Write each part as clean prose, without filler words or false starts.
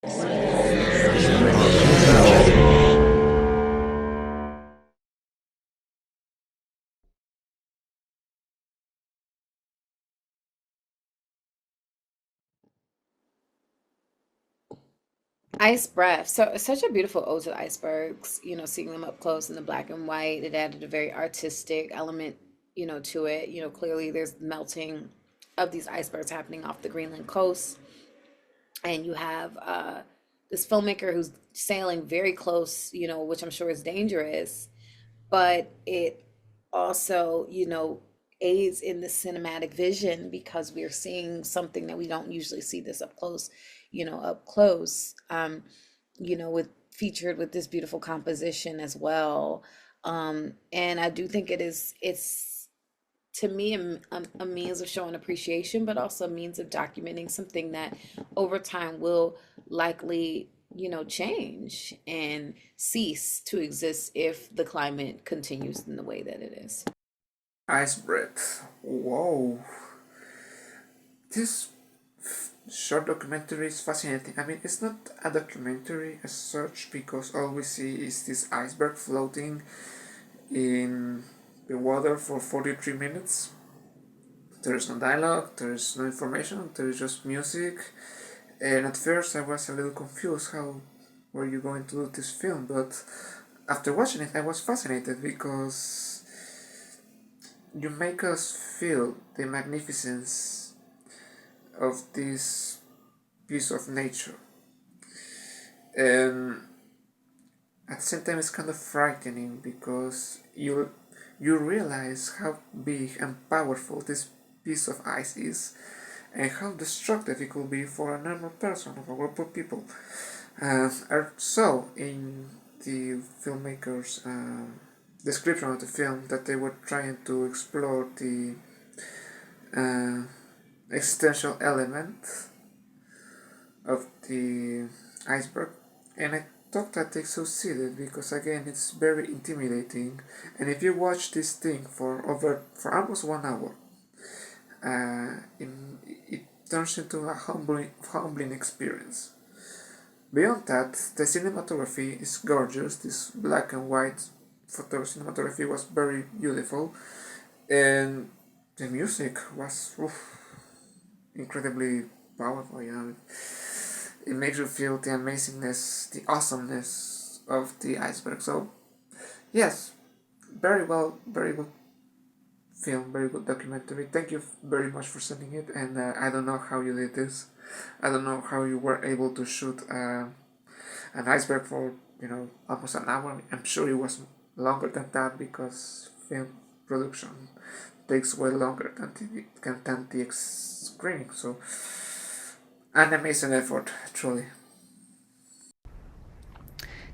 Ice breath. So it's such a beautiful ode to the icebergs, seeing them up close in the black and white. It added a very artistic element, to it. Clearly there's melting of these icebergs happening off the Greenland coast. And you have this filmmaker who's sailing very close, which I'm sure is dangerous, but it also, aids in the cinematic vision because we're seeing something that we don't usually see this up close, with featured with this beautiful composition as well. And I do think it's to me a means of showing appreciation, but also a means of documenting something that over time will likely, change and cease to exist if the climate continues in the way that it is. Ice breath. Whoa. This short documentary is fascinating. I mean, it's not a documentary as such because all we see is this iceberg floating in the water for 43 minutes. There is no dialogue, there is no information, there is just music. And at first I was a little confused how were you going to do this film, but after watching it I was fascinated because you make us feel the magnificence of this piece of nature. And at the same time it's kind of frightening because you realize how big and powerful this piece of ice is and how destructive it could be for a normal person or a group of people. So in the filmmakers' description of the film that they were trying to explore the uh, existential element of the iceberg, and I thought that they succeeded because again it's very intimidating, and if you watch this thing for almost 1 hour, it turns into a humbling experience. Beyond that, the cinematography is gorgeous. This black and white photo cinematography was very beautiful, and the music was incredibly powerful. It makes you feel the amazingness, the awesomeness of the iceberg. So yes, very well, very good film, very good documentary. Thank you very much for sending it. And I don't know how you did this. I don't know how you were able to shoot an iceberg for almost an hour. I'm sure it was longer than that because film production takes way longer than the screening. So an amazing effort, truly.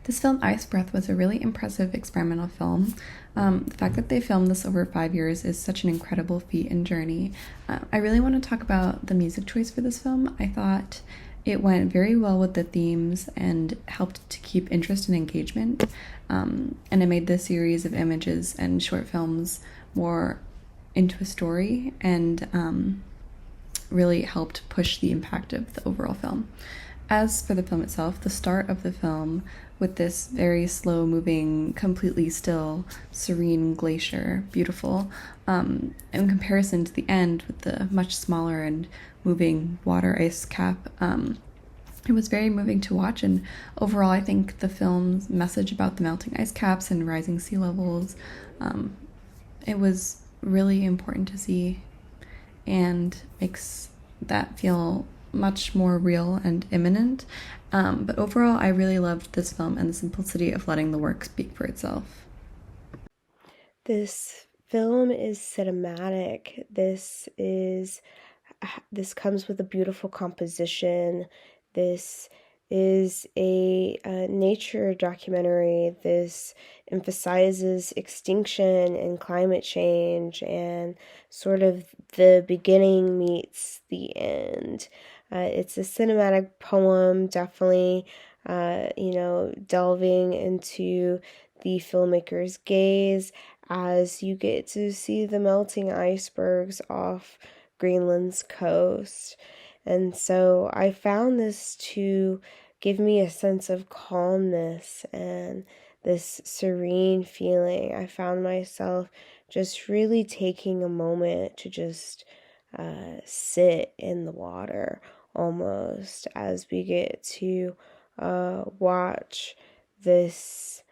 This film, Ice Breath, was a really impressive experimental film. The fact that they filmed this over 5 years is such an incredible feat and journey. I really want to talk about the music choice for this film. I thought it went very well with the themes and helped to keep interest and engagement. And it made this series of images and short films more into a story and really helped push the impact of the overall film. As for the film itself, the start of the film with this very slow moving, completely still, serene glacier, beautiful, in comparison to the end with the much smaller and moving water ice cap, it was very moving to watch. And overall, I think the film's message about the melting ice caps and rising sea levels, it was really important to see and makes that feel much more real and imminent. But overall, I really loved this film and the simplicity of letting the work speak for itself. This film is cinematic. This comes with a beautiful composition. This is a nature documentary. This emphasizes extinction and climate change and sort of the beginning meets the end. It's a cinematic poem, definitely, delving into the filmmaker's gaze as you get to see the melting icebergs off Greenland's coast. And so I found this to give me a sense of calmness and this serene feeling. I found myself just really taking a moment to just sit in the water almost as we get to watch this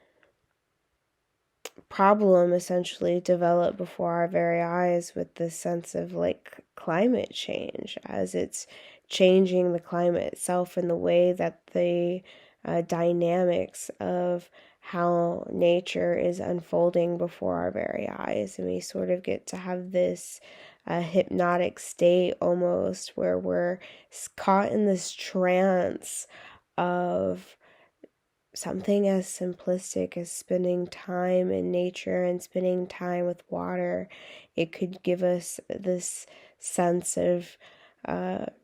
problem essentially develop before our very eyes, with this sense of like climate change, as it's changing the climate itself and the way that the dynamics of how nature is unfolding before our very eyes. And we sort of get to have this hypnotic state almost, where we're caught in this trance of something as simplistic as spending time in nature and spending time with water. It could give us this sense of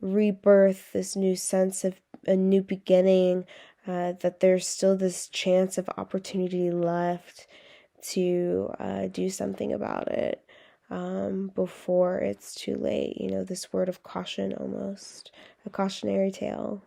rebirth, this new sense of a new beginning, that there's still this chance of opportunity left to do something about it before it's too late. This word of caution, almost a cautionary tale.